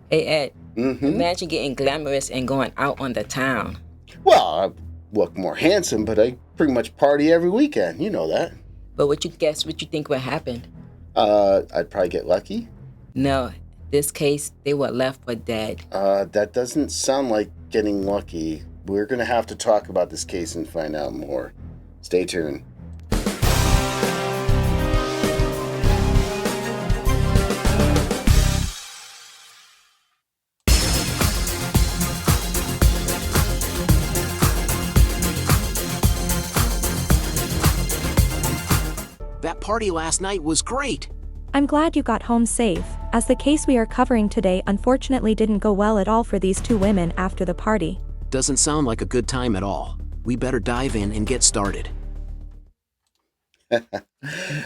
Hey, Ed, imagine getting glamorous and going out on the town. Well, I look more handsome, but I pretty much party every weekend. You know that. But what you think would happen? I'd probably get lucky. No, this case, they were left for dead. That doesn't sound like getting lucky. We're going to have to talk about this case and find out more. Stay tuned. That party last night was great. I'm glad you got home safe, as the case we are covering today unfortunately didn't go well at all for these two women after the party. Doesn't sound like a good time at all. We better dive in and get started.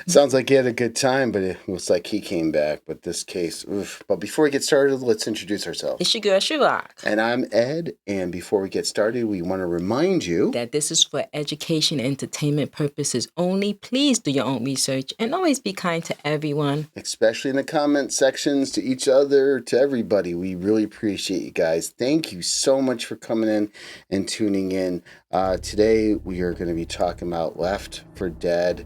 Sounds like he had a good time, but it looks like he came back. But this case, oof. But before we get started, let's introduce ourselves. It's your girl, Sherlock. And I'm Ed, and before we get started, we want to remind you that this is for education and entertainment purposes only. Please do your own research and always be kind to everyone. Especially in the comment sections, to each other, to everybody. We really appreciate you guys. Thank you so much for coming in and tuning in. Today, we are going to be talking about Left for Dead.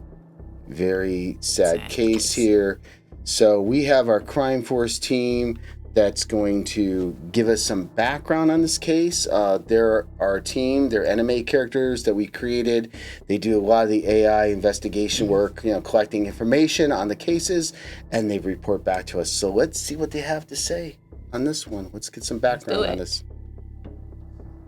Very sad case here. So we have our Crime Force team that's going to give us some background on this case. They're our team. They're anime characters that we created. They do a lot of the AI investigation work, collecting information on the cases, and they report back to us. So let's see what they have to say on this one. Let's get some background on this.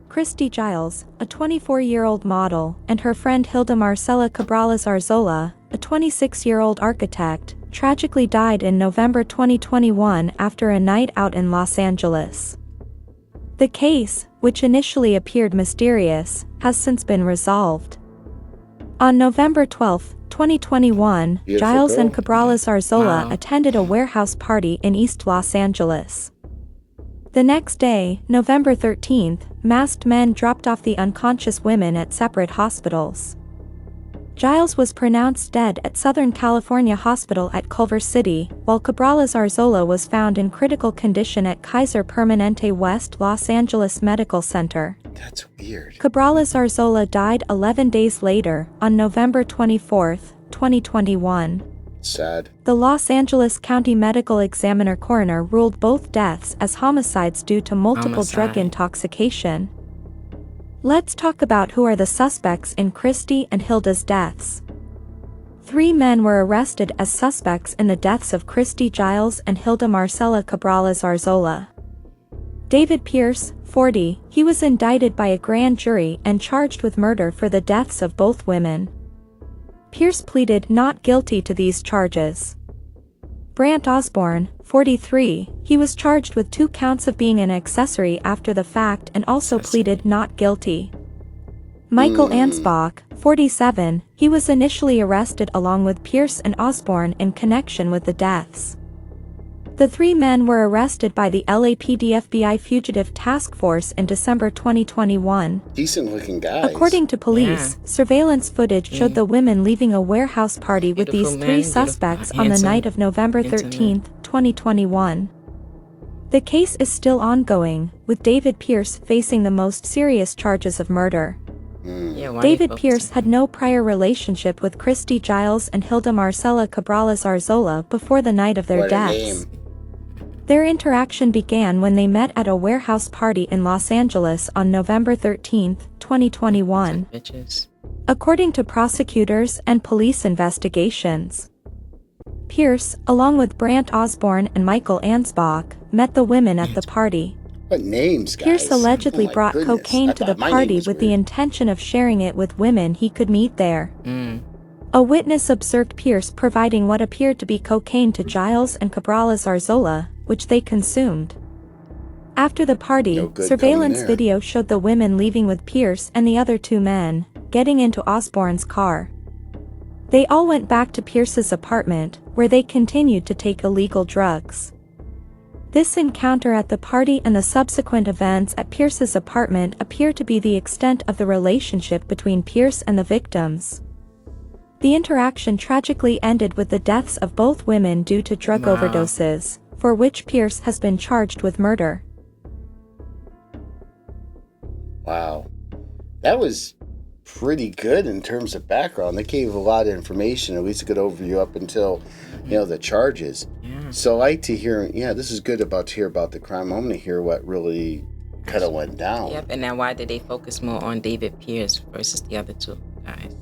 Christy Giles, a 24-year-old model, and her friend Hilda Marcela Cabrales Arzola, a 26-year-old architect, tragically died in November 2021 after a night out in Los Angeles. The case, which initially appeared mysterious, has since been resolved. On November 12, 2021, Giles and Cabrales Arzola attended a warehouse party in East Los Angeles. The next day, November 13th, masked men dropped off the unconscious women at separate hospitals. Giles was pronounced dead at Southern California Hospital at Culver City, while Cabrales Arzola was found in critical condition at Kaiser Permanente West Los Angeles Medical Center. That's weird. Cabrales Arzola died 11 days later, on November 24, 2021. Sad. The Los Angeles County Medical Examiner coroner ruled both deaths as homicides due to multiple drug intoxication. Let's talk about who are the suspects in Christy and Hilda's deaths. 3 men were arrested as suspects in the deaths of Christy Giles and Hilda Marcela Cabrales Arzola. David Pierce, 40, he was indicted by a grand jury and charged with murder for the deaths of both women. Pierce pleaded not guilty to these charges. Brant Osborne, 43, he was charged with 2 counts of being an accessory after the fact and also pleaded not guilty. Michael Ansbach, 47, he was initially arrested along with Pierce and Osborne in connection with the deaths. The 3 men were arrested by the LAPD FBI Fugitive Task Force in December 2021. Decent-looking guys. According to police, surveillance footage showed the women leaving a warehouse party with these 3 suspects on the night of November 13, 2021. The case is still ongoing, with David Pierce facing the most serious charges of murder. David Pierce had no prior relationship with Christy Giles and Hilda Marcela Cabrales Arzola before the night of their deaths. Their interaction began when they met at a warehouse party in Los Angeles on November 13, 2021. According to prosecutors and police investigations, Pierce, along with Brant Osborne and Michael Ansbach, met the women at the party. What names, guys? Pierce allegedly brought cocaine to the party with the intention of sharing it with women he could meet there. A witness observed Pierce providing what appeared to be cocaine to Giles and Cabrales Arzola, which they consumed. After the party, surveillance video showed the women leaving with Pierce and the other 2 men, getting into Osborne's car. They all went back to Pierce's apartment, where they continued to take illegal drugs. This encounter at the party and the subsequent events at Pierce's apartment appear to be the extent of the relationship between Pierce and the victims. The interaction tragically ended with the deaths of both women due to drug overdoses, for which Pierce has been charged with murder. Wow. That was pretty good in terms of background. They gave a lot of information, at least a good overview up until, the charges. Yeah. So I like to hear, this is good to hear about the crime. I'm going to hear what really kind of went down. Yep. And now why did they focus more on David Pierce versus the other two guys?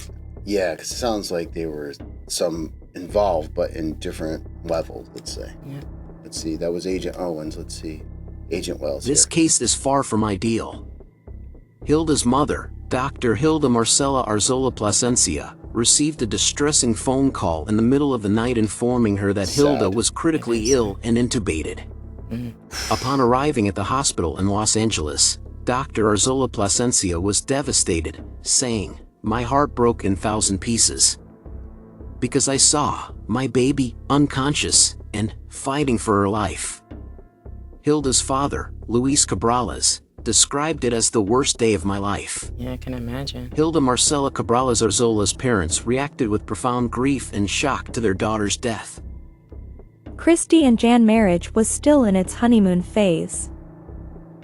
Yeah, because it sounds like they were some involved, but in different levels, let's say. Yeah. Let's see, that was Agent Owens. Let's see, Agent Wells This here. case is far from ideal. Hilda's mother, Dr. Hilda Marcella Arzola Plasencia, received a distressing phone call in the middle of the night informing her that Hilda Sad. was critically ill and intubated. Upon arriving at the hospital in Los Angeles, Dr. Arzola Plasencia was devastated, saying, "My heart broke in 1,000 pieces. Because I saw my baby unconscious and fighting for her life." Hilda's father, Luis Cabrales, described it as the worst day of my life. Yeah, I can imagine. Hilda Marcela Cabrales Arzola's parents reacted with profound grief and shock to their daughter's death. Christy and Jan marriage was still in its honeymoon phase.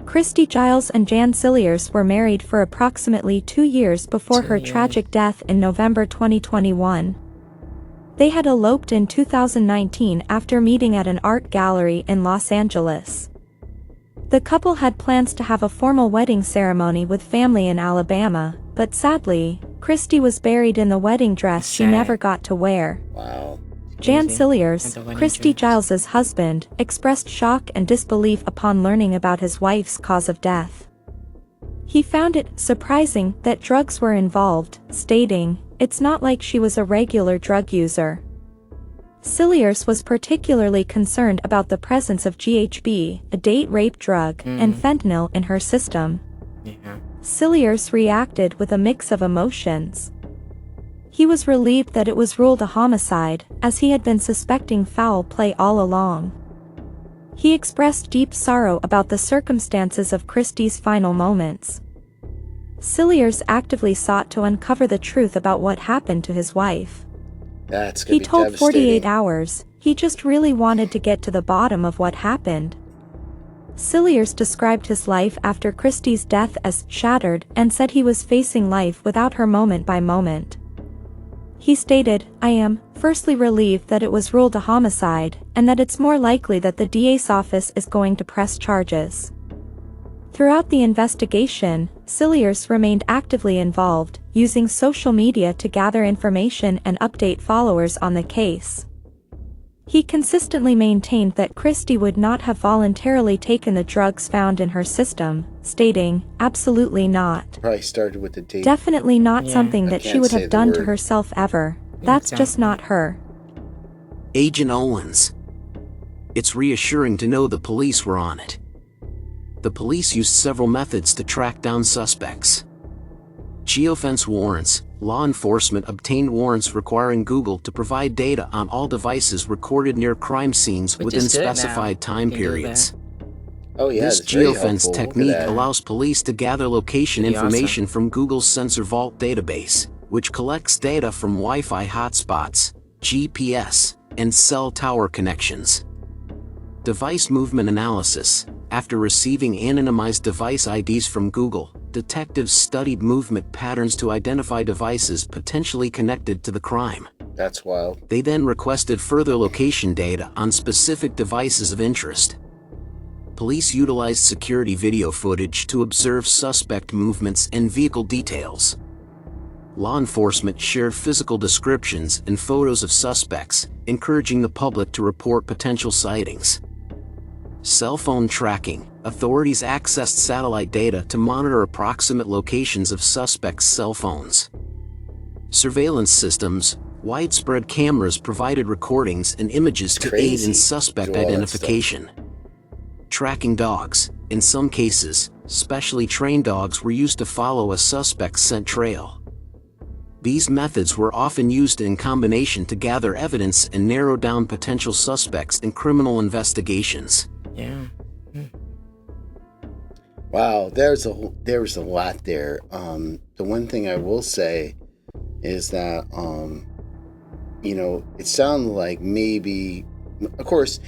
Christy Giles and Jan Cilliers were married for approximately 2 years before 2 her years. tragic death in November 2021. They had eloped in 2019 after meeting at an art gallery in Los Angeles. The couple had plans to have a formal wedding ceremony with family in Alabama, but sadly, Christy was buried in the wedding dress she Sad. never got to wear. Wow. Jan Crazy. Cilliers, And the wedding Christy dress. Giles's husband, expressed shock and disbelief upon learning about his wife's cause of death. He found it surprising that drugs were involved, stating, "It's not like she was a regular drug user." Cilliers was particularly concerned about the presence of GHB, a date rape drug, and fentanyl in her system. Yeah. Cilliers reacted with a mix of emotions. He was relieved that it was ruled a homicide, as he had been suspecting foul play all along. He expressed deep sorrow about the circumstances of Christie's final moments. Cilliers actively sought to uncover the truth about what happened to his wife. That's going He to be told devastating. 48 Hours, he just really wanted to get to the bottom of what happened. Cilliers described his life after Christie's death as shattered and said he was facing life without her moment by moment. He stated, "I am, firstly relieved that it was ruled a homicide, and that it's more likely that the DA's office is going to press charges." Throughout the investigation, Cilliers remained actively involved, using social media to gather information and update followers on the case. He consistently maintained that Christie would not have voluntarily taken the drugs found in her system, stating, "Absolutely not. Probably started with the date. Definitely not Yeah. something I that she can't would say have the done to word. herself ever. That's just Exactly. not her." Agent Owens. It's reassuring to know the police were on it. The police used several methods to track down suspects. Geofence warrants. Law enforcement obtained warrants requiring Google to provide data on all devices recorded near crime scenes Which within is good now. specified time You can do periods. Oh, yeah. This that's very geofence helpful. Look at technique that. allows police to gather location Pretty information from Google's Sensor Vault database, which collects data from Wi-Fi hotspots, GPS, and cell tower connections. Device movement analysis. After receiving anonymized device IDs from Google, detectives studied movement patterns to identify devices potentially connected to the crime. That's wild. They then requested further location data on specific devices of interest. Police utilized security video footage to observe suspect movements and vehicle details. Law enforcement shared physical descriptions and photos of suspects, encouraging the public to report potential sightings. Cell phone tracking. Authorities accessed satellite data to monitor approximate locations of suspects' cell phones. Surveillance systems. Widespread cameras provided recordings and images to aid crazy in suspect to do all that identification. Tracking dogs. In some cases, specially trained dogs were used to follow a suspect's scent trail. These methods were often used in combination to gather evidence and narrow down potential suspects in criminal investigations. Yeah. Wow, there's a lot there. The one thing I will say is that it sounded like maybe, of course,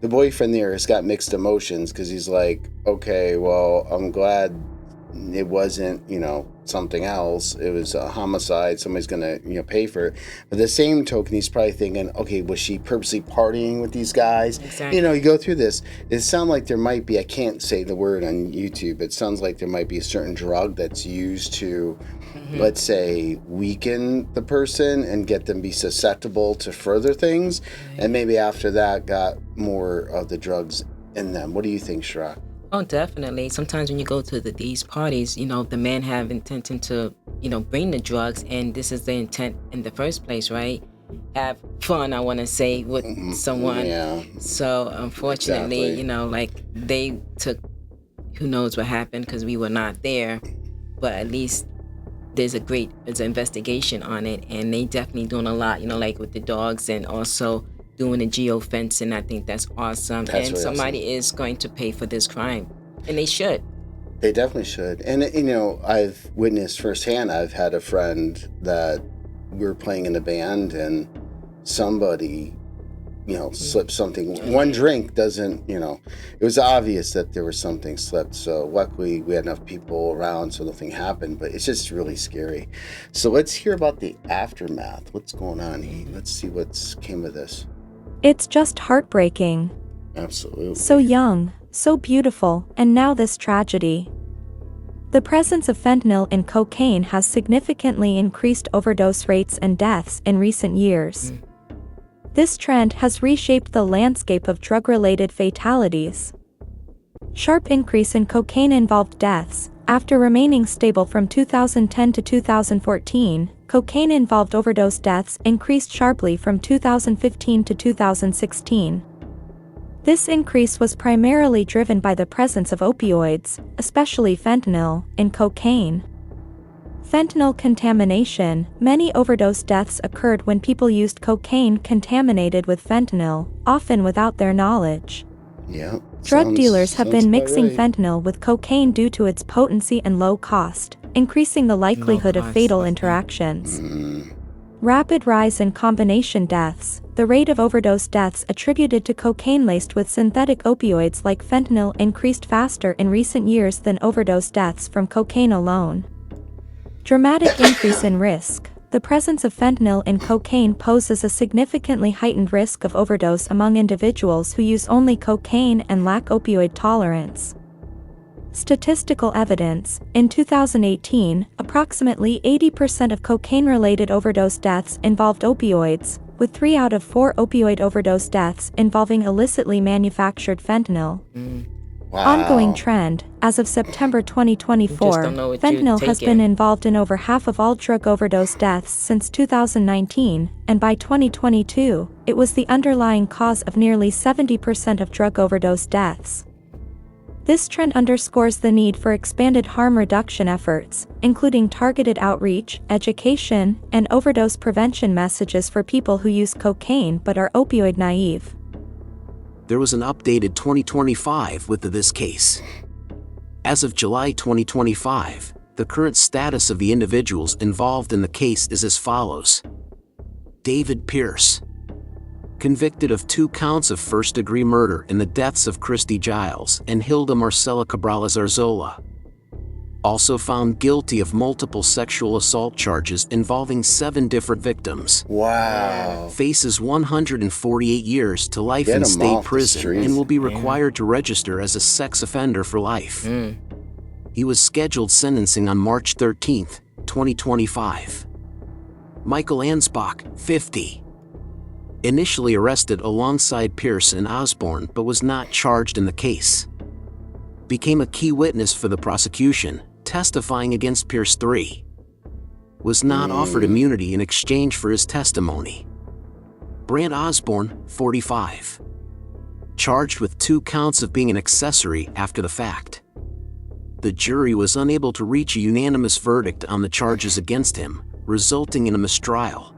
the boyfriend there has got mixed emotions because he's like, okay, well, I'm glad it wasn't, something else. It was a homicide. Somebody's going to, pay for it. But the same token, he's probably thinking, okay, was she purposely partying with these guys? Exactly. You go through this. It sounds like there might be, I can't say the word on YouTube, it sounds like there might be a certain drug that's used to, let's say, weaken the person and get them be susceptible to further things. And maybe after that got more of the drugs in them. What do you think, Shra? Oh, definitely. Sometimes when you go to these parties, the men have intention to, bring the drugs, and this is the intent in the first place, right? Have fun, I want to say, with someone. Yeah. So, unfortunately, Exactly. they took, who knows what happened because we were not there, but at least there's an investigation on it, and they definitely doing a lot, like with the dogs and also doing the geofencing. I think that's awesome. That's and really somebody is going to pay for this crime, and they should. They definitely should. And, I've witnessed firsthand, I've had a friend that we were playing in a band and somebody, slipped something. One drink doesn't, it was obvious that there was something slipped. So luckily we had enough people around so nothing happened, but it's just really scary. So let's hear about the aftermath. What's going on here? Let's see what's came of this. It's just heartbreaking. Absolutely. So young, so beautiful, and now this tragedy. The presence of fentanyl in cocaine has significantly increased overdose rates and deaths in recent years. This trend has reshaped the landscape of drug-related fatalities. Sharp increase in cocaine-involved deaths. After remaining stable from 2010 to 2014, cocaine-involved overdose deaths increased sharply from 2015 to 2016. This increase was primarily driven by the presence of opioids, especially fentanyl, in cocaine. Fentanyl contamination. Many overdose deaths occurred when people used cocaine contaminated with fentanyl, often without their knowledge. Yeah. Drug dealers have been mixing right. fentanyl with cocaine due to its potency and low cost, increasing the likelihood of fatal interactions. Rapid rise in combination deaths. The rate of overdose deaths attributed to cocaine laced with synthetic opioids like fentanyl increased faster in recent years than overdose deaths from cocaine alone. Dramatic increase in risk. The presence of fentanyl in cocaine poses a significantly heightened risk of overdose among individuals who use only cocaine and lack opioid tolerance. Statistical evidence. In 2018, approximately 80% of cocaine-related overdose deaths involved opioids, with 3 out of 4 opioid overdose deaths involving illicitly manufactured fentanyl. Wow. Ongoing trend. As of September 2024, fentanyl has been involved in over half of all drug overdose deaths since 2019, and by 2022, it was the underlying cause of nearly 70% of drug overdose deaths. This trend underscores the need for expanded harm reduction efforts, including targeted outreach, education, and overdose prevention messages for people who use cocaine but are opioid naive. There was an updated 2025 with this case. As of July 2025, the current status of the individuals involved in the case is as follows. David Pierce, convicted of 2 counts of first-degree murder in the deaths of Christy Giles and Hilda Marcela Cabrales Arzola. Also found guilty of multiple sexual assault charges involving 7 different victims. Wow. Faces 148 years to life Get in him state off the prison streets. and will be required to register as a sex offender for life. He was scheduled sentencing on March 13, 2025. Michael Ansbach, 50. Initially arrested alongside Pierce and Osborne but was not charged in the case. Became a key witness for the prosecution, testifying against Pierce. 3. Was not offered immunity in exchange for his testimony. Brant Osborne, 45. Charged with 2 counts of being an accessory after the fact. The jury was unable to reach a unanimous verdict on the charges against him, resulting in a mistrial.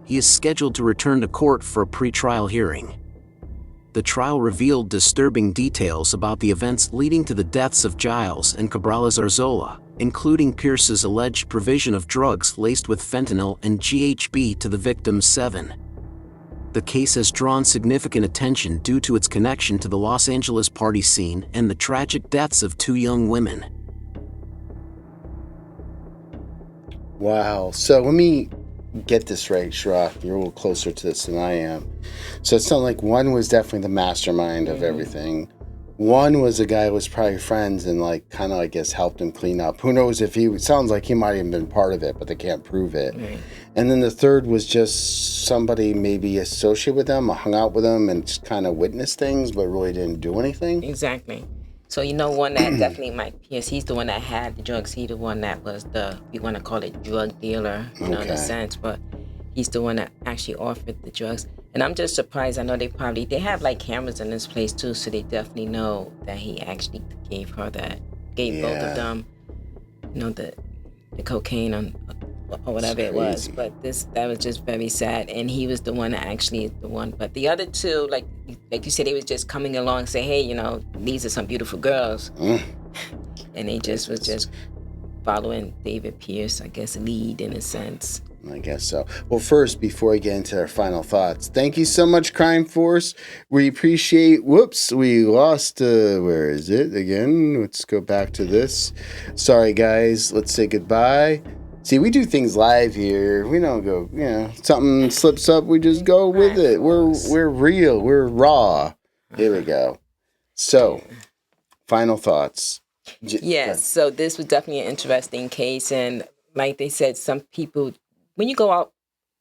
He is scheduled to return to court for a pre-trial hearing. The trial revealed disturbing details about the events leading to the deaths of Giles and Cabrales Arzola, including Pierce's alleged provision of drugs laced with fentanyl and GHB to the victims. 7. The case has drawn significant attention due to its connection to the Los Angeles party scene and the tragic deaths of 2 young women. Wow. So let me get this right, Shrock. You're a little closer to this than I am. So it sounds like one was definitely the mastermind of everything. One was a guy who was probably friends and like kind of, I guess, helped him clean up. Who knows if he sounds like he might have been part of it, but they can't prove it. Right. And then the third was just somebody maybe associated with them or hung out with them and just kind of witnessed things, but really didn't do anything. Exactly. So one that definitely Mike Pierce, he's the one that had the drugs. He's the one that was we want to call it drug dealer, in a sense, but he's the one that actually offered the drugs. And I'm just surprised. I know they have like cameras in this place too, so they definitely know that he actually gave both of them, the cocaine or whatever it was. But that was just very sad. And he was the one that actually the one. But the other two, like you said, they was just coming along and say, hey, these are some beautiful girls. And they was just following David Pierce, I guess, lead in a sense. I guess so. Well, first, before I get into our final thoughts, thank you so much, Crime Force. We appreciate. Whoops, we lost. Where is it again? Let's go back to this. Sorry, guys. Let's say goodbye. See, we do things live here. We don't go. Something slips up, we just go with it. We're real. We're raw. Here we go. So, final thoughts. Yes. So this was definitely an interesting case, and like they said, some people. When you go out,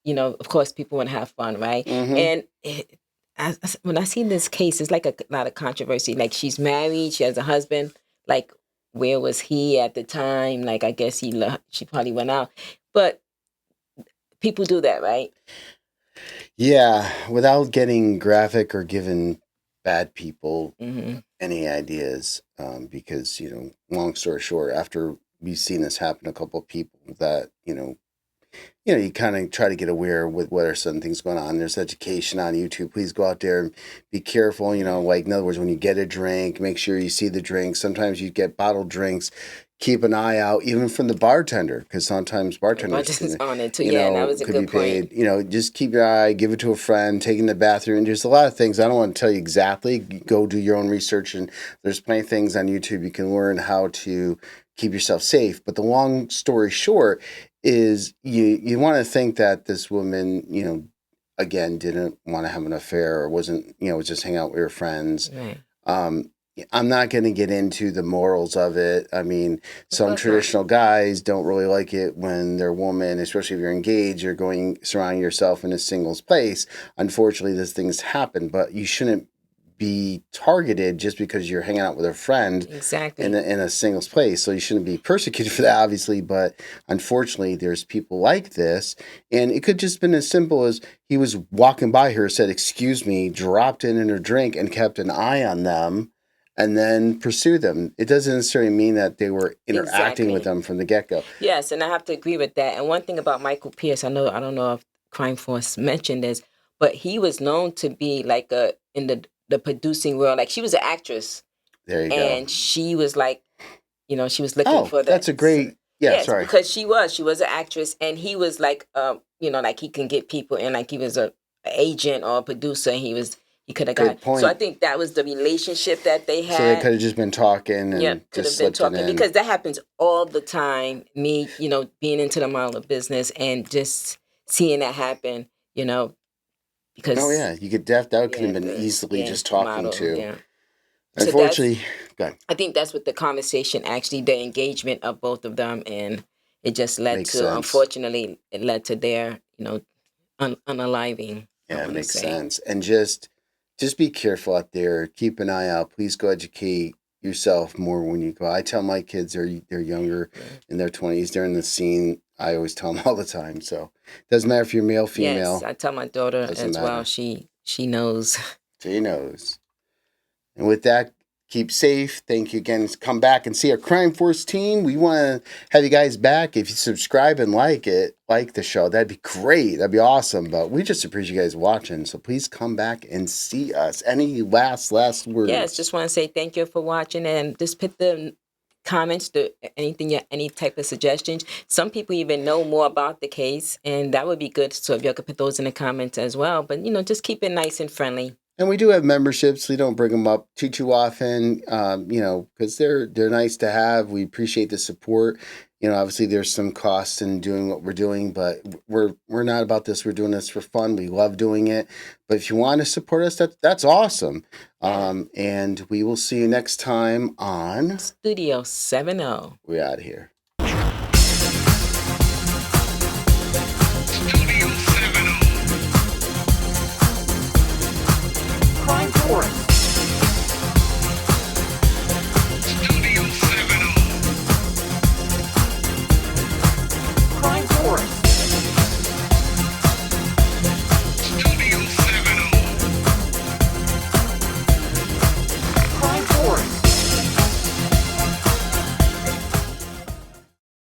of course, people want to have fun, right? And when I see this case, it's like a lot of controversy. Like, she's married, she has a husband. Like, where was he at the time? Like, I guess she probably went out. But people do that, right? Yeah, without getting graphic or giving bad people any ideas, because, long story short, after we've seen this happen to a couple of people that, you kind of try to get aware with what are some things going on. There's education on YouTube. Please go out there and be careful. Like, in other words, when you get a drink, make sure you see the drink. Sometimes you get bottled drinks. Keep an eye out, even from the bartender, because sometimes bartenders on it too. That was a could good be paid. Just keep your eye, give it to a friend, take it in the bathroom. And there's a lot of things. I don't want to tell you exactly. Go do your own research, and there's plenty of things on YouTube you can learn how to keep yourself safe. But the long story short is you want to think that this woman, again, didn't want to have an affair or wasn't, was just hanging out with her friends. Right. I'm not going to get into the morals of it. I mean, some traditional guys don't really like it when their woman, especially if you're engaged, you're surrounding yourself in a singles place. Unfortunately, these things happen, but you shouldn't be targeted just because you're hanging out with a friend in a singles place. So you shouldn't be persecuted for that, obviously. But unfortunately, there's people like this. And it could just been as simple as he was walking by her, said, "Excuse me," dropped in her drink and kept an eye on them and then pursued them. It doesn't necessarily mean that they were interacting with them from the get-go. Yes, and I have to agree with that. And one thing about Michael Pierce, I don't know if Crime Force mentioned this, but he was known to be like in the producing world. Like, she was an actress. There you go. And she was like, she was looking for that. That's a great, sorry. Because she was an actress, and he was like, like he can get people in, like he was an agent or a producer. He could have got. Point. So I think that was the relationship that they had. So they could have just been talking and could just have been talking because that happens all the time. Me, being into the model business and just seeing that happen, because you could that could have been easily just talking model, to. Yeah. Unfortunately, I think that's what the conversation actually, the engagement of both of them, and it just led to, unfortunately, it led to their, unaliving. Yeah, it makes sense. And just be careful out there. Keep an eye out. Please go educate yourself more when you go. I tell my kids they're younger, in their 20s, they're in the scene. I always tell them all the time. So it doesn't matter if you're male, female. Yes, I tell my daughter as well. She knows. She knows. And with that, keep safe. Thank you again. Come back and see our Crime Force team. We want to have you guys back. If you subscribe and like the show, that'd be great. That'd be awesome. But we just appreciate you guys watching. So please come back and see us. Any last words? Yes, just want to say thank you for watching, and just hit the comments, anything, any type of suggestions. Some people even know more about the case, and that would be good. So if y'all could put those in the comments as well. But just keep it nice and friendly. And we do have memberships. We don't bring them up too often, because they're nice to have. We appreciate the support. Obviously there's some cost in doing what we're doing, but we're not about this. We're doing this for fun. We love doing it. But if you want to support us, that's awesome. And we will see you next time on Studio 70. We're out of here. Crime Forum.